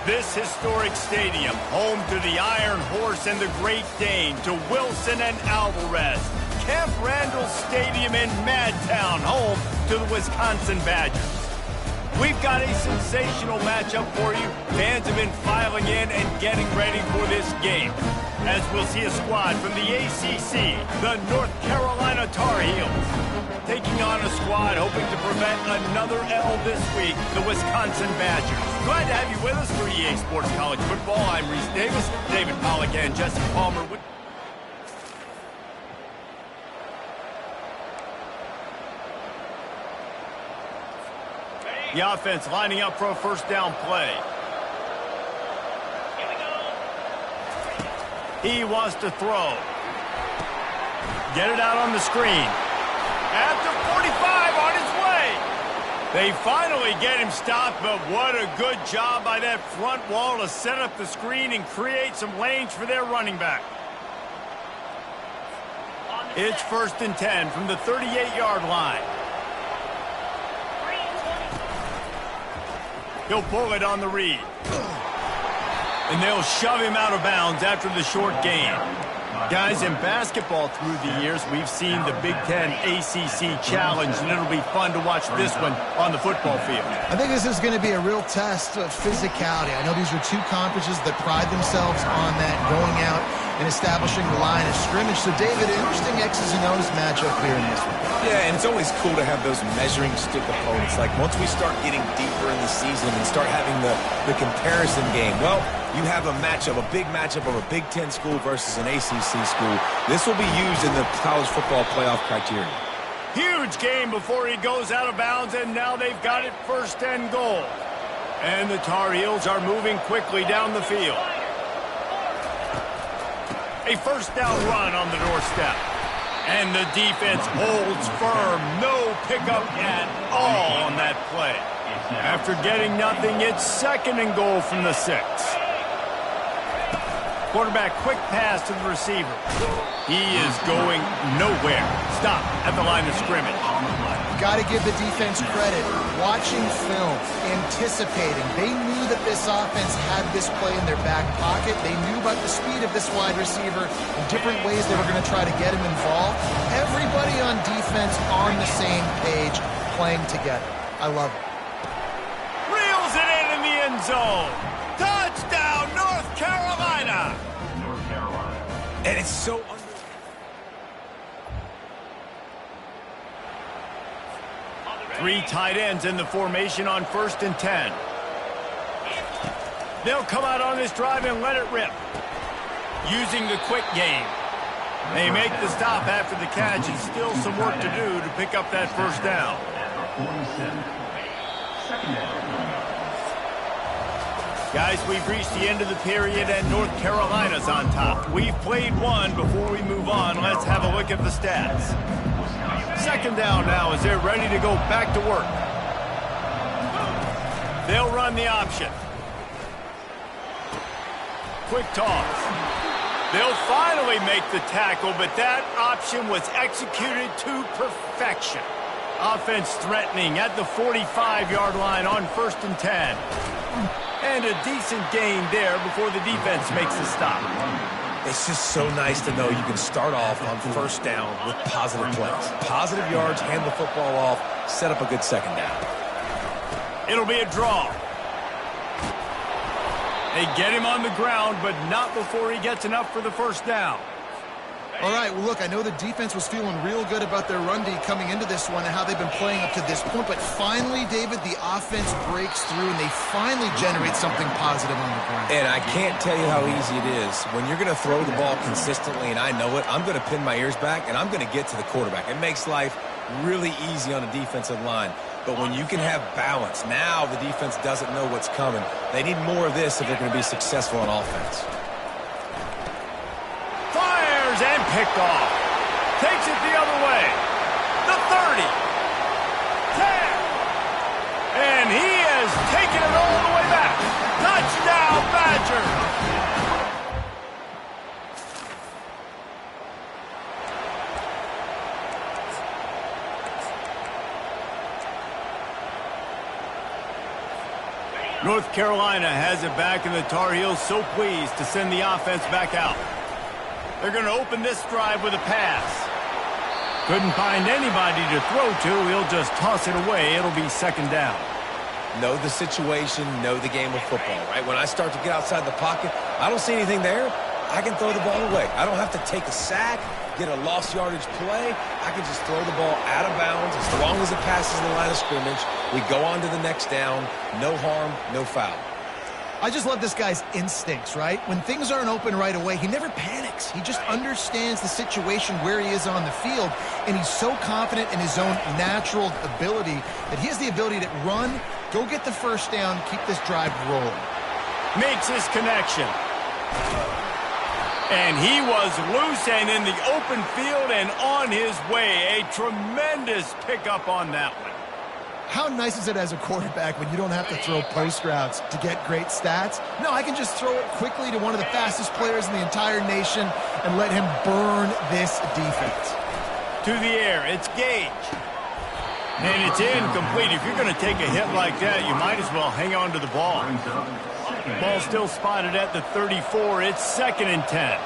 This historic stadium, home to the Iron Horse and the Great Dane, to Wilson and Alvarez. Camp Randall Stadium in Madtown, home to the Wisconsin Badgers. We've got a sensational matchup for you. Fans have been filing in and getting ready for this game, as we'll see a squad from the ACC, the North Carolina Tar Heels, taking on a squad hoping to prevent another L this week, the Wisconsin Badgers. Glad to have you with us for EA Sports College Football. I'm Reese Davis, David Pollack, and Jesse Palmer. The offense lining up for a first down play. He wants to throw. Get it out on the screen. At the 45, on his way. They finally get him stopped, but what a good job by that front wall to set up the screen and create some lanes for their running back. It's 1st and 10 from the 38-yard line. He'll pull it on the read. And they'll shove him out of bounds after the short gain. Guys, in basketball through the years, we've seen the Big Ten ACC Challenge, and it'll be fun to watch this one on the football field. I think this is going to be a real test of physicality. I know these are two conferences that pride themselves on that, going out and establishing the line of scrimmage. So, David, interesting X's and O's matchup here in this one. Yeah, and it's always cool to have those measuring stick opponents. Like, once we start getting deeper in the season and start having the comparison game, well, you have a matchup, a big matchup of a Big Ten school versus an ACC school. This will be used in the college football playoff criteria. Huge game before he goes out of bounds, and now they've got it 1st and goal. And the Tar Heels are moving quickly down the field. A first down run on the doorstep. And the defense holds firm. No pickup at all on that play. After getting nothing, it's 2nd and goal from the 6. Quarterback, quick pass to the receiver. He is going nowhere. Stop at the line of scrimmage. Got to give the defense credit. Watching film, anticipating. They knew that this offense had this play in their back pocket. They knew about the speed of this wide receiver and different ways they were going to try to get him involved. Everybody on defense on the same page, playing together. I love it. Reels it in the end zone. Touchdown, North Carolina. And it's so... 3 tight ends in the formation on 1st and 10. They'll come out on this drive and let it rip. Using the quick game. They make the stop after the catch, and still some work to do to pick up that first down. Guys, we've reached the end of the period, and North Carolina's on top. We've played one. Before we move on, let's have a look at the stats. 2nd down now as they're ready to go back to work. They'll run the option. Quick toss. They'll finally make the tackle, but that option was executed to perfection. Offense threatening at the 45-yard line on 1st and 10. And a decent gain there before the defense makes the stop. It's just so nice to know you can start off on 1st down with positive plays. Positive yards, hand the football off, set up a good 2nd down. It'll be a draw. They get him on the ground, but not before he gets enough for the first down. All right, well, look, I know the defense was feeling real good about their run D coming into this one and how they've been playing up to this point, but finally, David, the offense breaks through and they finally generate something positive on the ground. And I can't tell you how easy it is. When you're going to throw the ball consistently, and I know it, I'm going to pin my ears back and I'm going to get to the quarterback. It makes life really easy on the defensive line. But when you can have balance, now the defense doesn't know what's coming. They need more of this if they're going to be successful on offense. And picked off. Takes it the other way. The 30. 10. And he has taken it all the way back. Touchdown, Badgers. North Carolina has it back, and the Tar Heels so pleased to send the offense back out. They're going to open this drive with a pass. Couldn't find anybody to throw to. He'll just toss it away. It'll be second down. Know the situation, know the game of football, right? When I start to get outside the pocket, I don't see anything there, I can throw the ball away. I don't have to take a sack, get a lost yardage play. I can just throw the ball out of bounds. As long as it passes the line of scrimmage, we go on to the next down. No harm, no foul. I just love this guy's instincts, right? When things aren't open right away, he never panics. He just understands the situation where he is on the field, and he's so confident in his own natural ability that he has the ability to run, go get the first down, keep this drive rolling. Makes his connection. And he was loose and in the open field and on his way. A tremendous pickup on that one. How nice is it as a quarterback when you don't have to throw post routes to get great stats? No, I can just throw it quickly to one of the fastest players in the entire nation and let him burn this defense. To the air, it's Gage. And it's incomplete. If you're going to take a hit like that, you might as well hang on to the ball. Ball still spotted at the 34. It's 2nd and 10.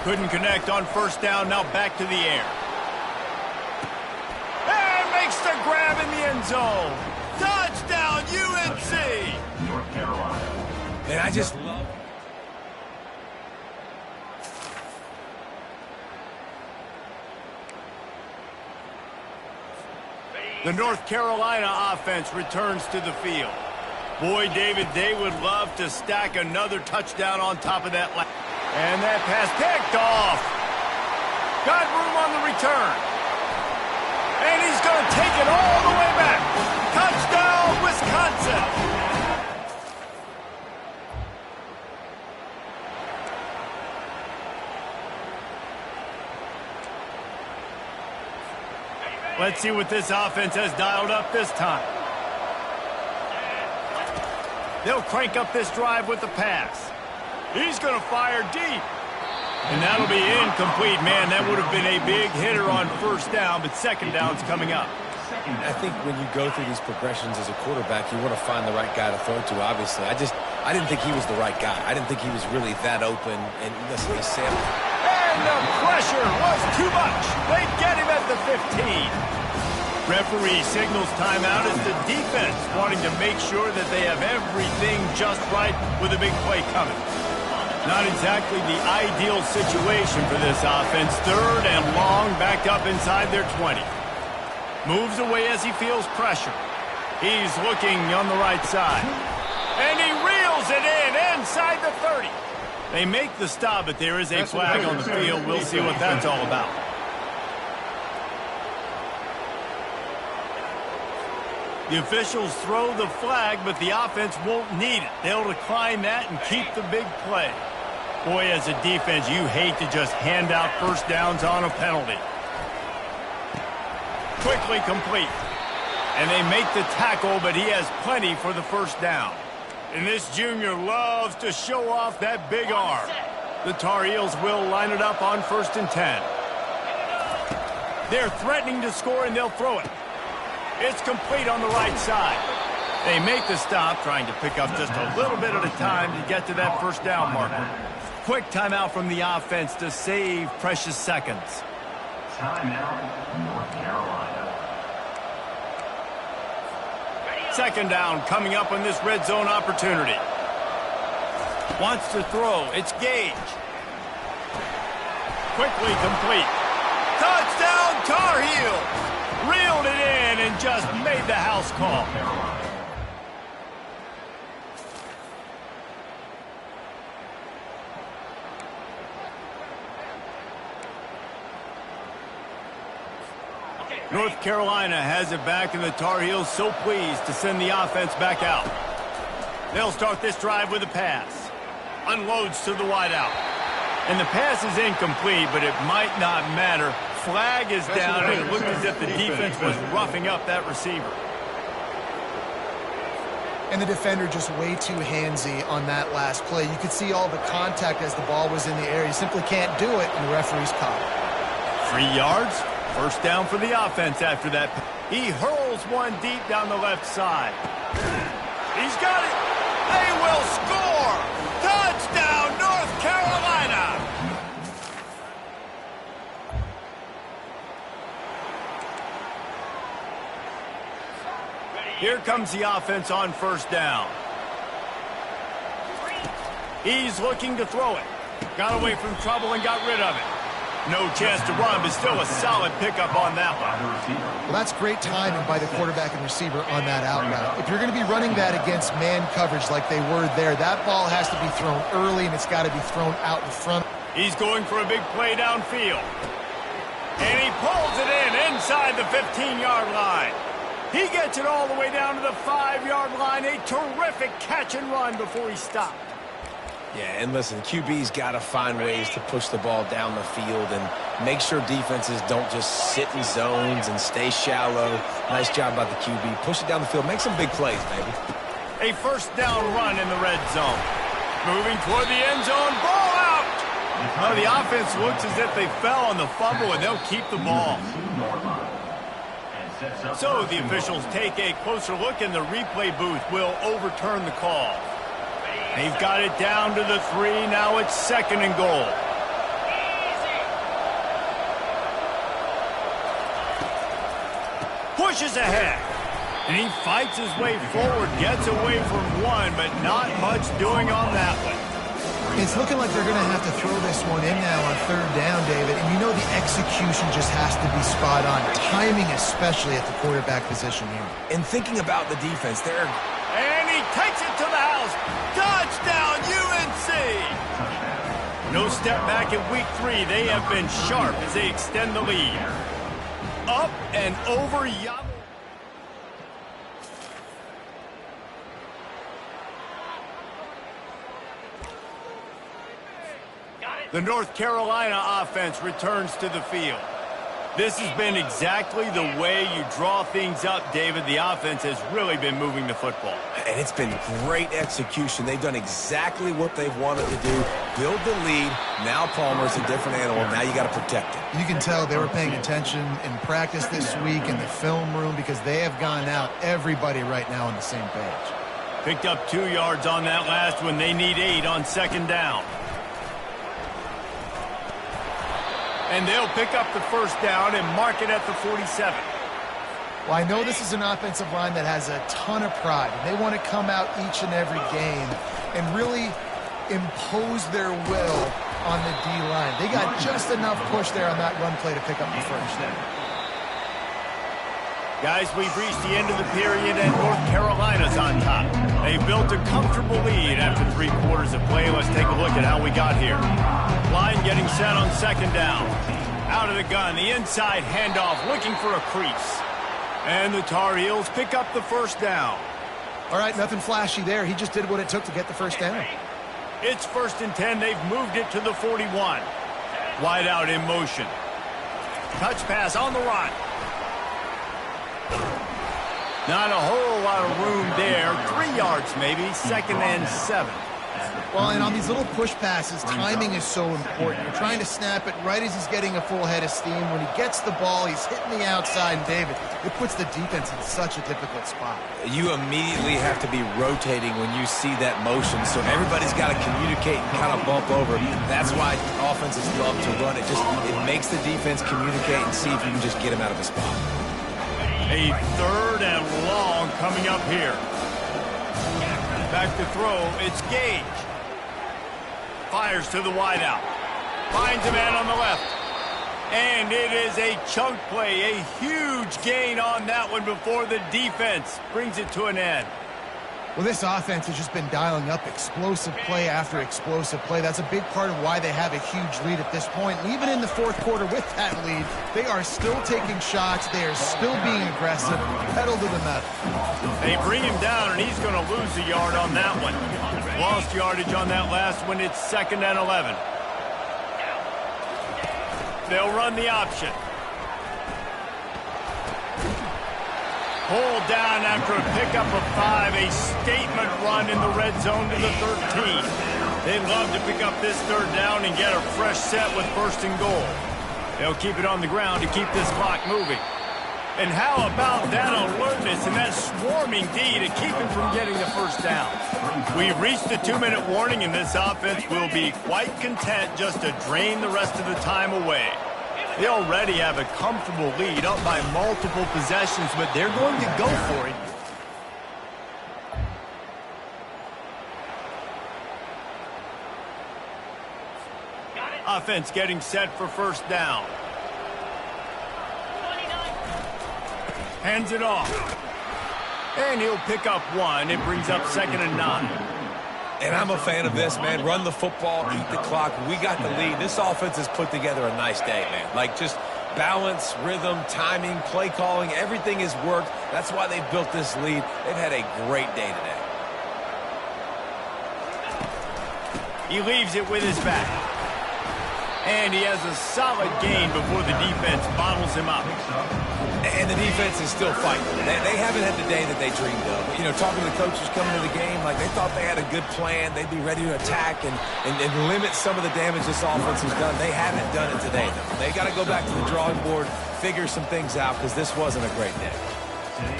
Couldn't connect on first down. Now back to the air. And makes the grab in the end zone. Touchdown, UNC! North Carolina. And I just love... The North Carolina offense returns to the field. Boy, David, they would love to stack another touchdown on top of that. And that pass picked off. Got room on the return. And he's going to take it all the way back. Touchdown, Wisconsin. Let's see what this offense has dialed up this time. They'll crank up this drive with the pass. He's going to fire deep. And that'll be incomplete. Man, that would have been a big hitter on first down, but second down's coming up. I think when you go through these progressions as a quarterback, you want to find the right guy to throw to, obviously. I didn't think he was the right guy. I didn't think he was really that open. And listen, he sampled. And the pressure was too much. They get him at the 15. Referee signals timeout as the defense wanting to make sure that they have everything just right with a big play coming. Not exactly the ideal situation for this offense. 3rd and long, backed up inside their 20. Moves away as he feels pressure. He's looking on the right side. And he reels it in inside the 30. They make the stop, but there is a flag on the field. We'll see what that's all about. The officials throw the flag, but the offense won't need it. They'll decline that and keep the big play. Boy, as a defense, you hate to just hand out first downs on a penalty. Quickly complete. And they make the tackle, but he has plenty for the first down. And this junior loves to show off that big arm. The Tar Heels will line it up on 1st and 10. They're threatening to score, and they'll throw it. It's complete on the right side. They make the stop, trying to pick up just a little bit at a time to get to that first down marker. Quick timeout from the offense to save precious seconds. Timeout, North Carolina. 2nd down coming up on this red zone opportunity. Wants to throw. It's Gage. Quickly complete. Touchdown, Tar Heels. Reeled it in and just made the house call. North Carolina has it back, and the Tar Heels so pleased to send the offense back out. They'll start this drive with a pass. Unloads to the wideout. And the pass is incomplete, but it might not matter. Flag is down, and it looked as if the defense was roughing up that receiver. And the defender just way too handsy on that last play. You could see all the contact as the ball was in the air. You simply can't do it, and the referee's caught it. 3 yards. First down for the offense after that. He hurls one deep down the left side. He's got it. They will score. Touchdown, North Carolina. Here comes the offense on first down. He's looking to throw it. Got away from trouble and got rid of it. No chance to run, but still a solid pickup on that one. Well, that's great timing by the quarterback and receiver on that out route. If you're going to be running that against man coverage like they were there, that ball has to be thrown early, and it's got to be thrown out in front. He's going for a big play downfield. And he pulls it in inside the 15-yard line. He gets it all the way down to the 5-yard line. A terrific catch and run before he stopped. Yeah, and listen, QB's got to find ways to push the ball down the field and make sure defenses don't just sit in zones and stay shallow. Nice job by the QB. Push it down the field. Make some big plays, baby. A first down run in the red zone. Moving toward the end zone. Ball out! Oh, the offense looks as if they fell on the fumble, and they'll keep the ball. So the officials take a closer look, and the replay booth will overturn the call. They've got it down to the 3. Now it's 2nd and goal. Pushes ahead. And he fights his way forward. Gets away from one, but not much doing on that one. It's looking like they're going to have to throw this one in now on 3rd down, David. And you know the execution just has to be spot on. Timing especially at the quarterback position here. And thinking about the defense, they're... And he takes it to the house. Touchdown, UNC! No step back in week 3. They have been sharp as they extend the lead. Up and over Yama. The North Carolina offense returns to the field. This has been exactly the way you draw things up, David. The offense has really been moving the football. And it's been great execution. They've done exactly what they've wanted to do. Build the lead. Now Palmer's a different animal. Now you got to protect it. You can tell they were paying attention in practice this week in the film room because they have gone out, everybody right now on the same page. Picked up 2 yards on that last one. They need 8 on 2nd down. And they'll pick up the first down and mark it at the 47. Well, I know this is an offensive line that has a ton of pride. And they want to come out each and every game and really impose their will on the D-line. They got just enough push there on that run play to pick up the first down. Guys, we've reached the end of the period, and North Carolina's on top. They built a comfortable lead after 3 quarters of play. Let's take a look at how we got here. Line getting set on 2nd down. Out of the gun, the inside handoff, looking for a crease. And the Tar Heels pick up the first down. All right, nothing flashy there. He just did what it took to get the first down. It's 1st and 10. They've moved it to the 41. Wide out in motion. Touch pass on the run. Not a whole lot of room there. 3 yards maybe. 2nd and 7. Well, and on these little push passes, timing is so important. You're trying to snap it right as he's getting a full head of steam. When he gets the ball, he's hitting the outside. And David, it puts the defense in such a difficult spot. You immediately have to be rotating when you see that motion, so everybody's got to communicate and kind of bump over. That's why offenses love to run it. It makes the defense communicate and see if you can just get him out of a spot. A 3rd and long coming up here. Back to throw, it's Gage. Fires to the wideout. Finds a man on the left. And it is a chunk play, a huge gain on that one before the defense brings it to an end. Well, this offense has just been dialing up explosive play after explosive play. That's a big part of why they have a huge lead at this point. And even in the 4th quarter with that lead, they are still taking shots. They are still being aggressive, pedal to the metal. They bring him down, and he's going to lose a yard on that one. Lost yardage on that last one. It's 2nd and 11. They'll run the option. Pulled down after a pickup of 5, a statement run in the red zone to the 13. They'd love to pick up this 3rd down and get a fresh set with 1st and goal. They'll keep it on the ground to keep this clock moving. And how about that alertness and that swarming D to keep him from getting the first down? We've reached the 2-minute warning, and this offense will be quite content just to drain the rest of the time away. They already have a comfortable lead up by multiple possessions, but they're going to go for it. Offense getting set for first down. Hands it off. And he'll pick up one. It brings up 2nd and 9. And I'm a fan of this, man. Run the football, eat the clock. We got the lead. This offense has put together a nice day, man. Like, just balance, rhythm, timing, play calling, everything has worked. That's why they built this lead. They've had a great day today. He leaves it with his back. And he has a solid gain before the defense bottles him up. And the defense is still fighting. They haven't had the day that they dreamed of. You know, talking to the coaches coming to the game, like they thought they had a good plan. They'd be ready to attack and limit some of the damage this offense has done. They haven't done it today, though. They got to go back to the drawing board, figure some things out, because this wasn't a great day.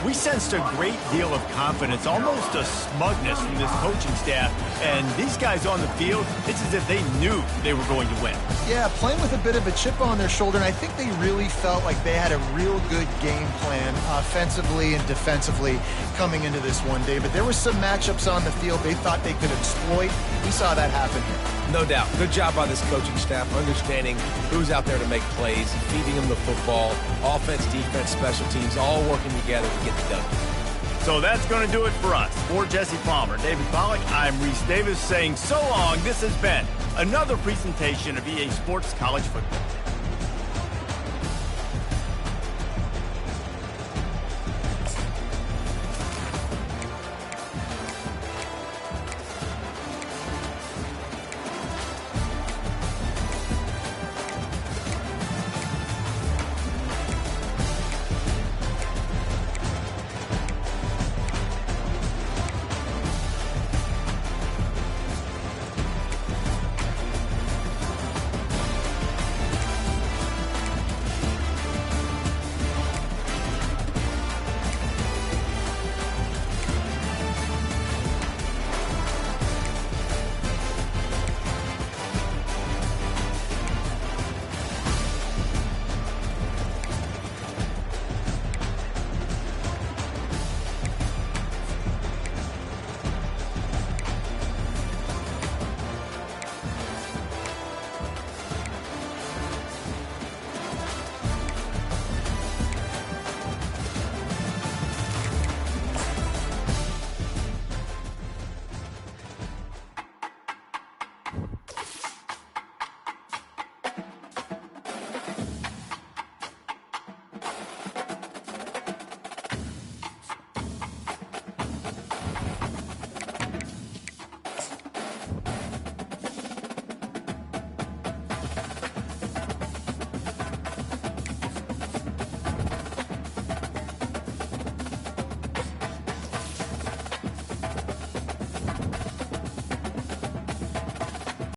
We sensed a great deal of confidence, almost a smugness from this coaching staff. And these guys on the field, it's as if they knew they were going to win. Yeah, playing with a bit of a chip on their shoulder, and I think they really felt like they had a real good game plan offensively and defensively coming into this one, David. There were some matchups on the field they thought they could exploit. We saw that happen here. No doubt. Good job by this coaching staff, understanding who's out there to make plays, feeding them the football, offense, defense, special teams, all working together to get it done. So that's going to do it for us. For Jesse Palmer, David Pollack, I'm Reese Davis saying so long. This has been another presentation of EA Sports College Football.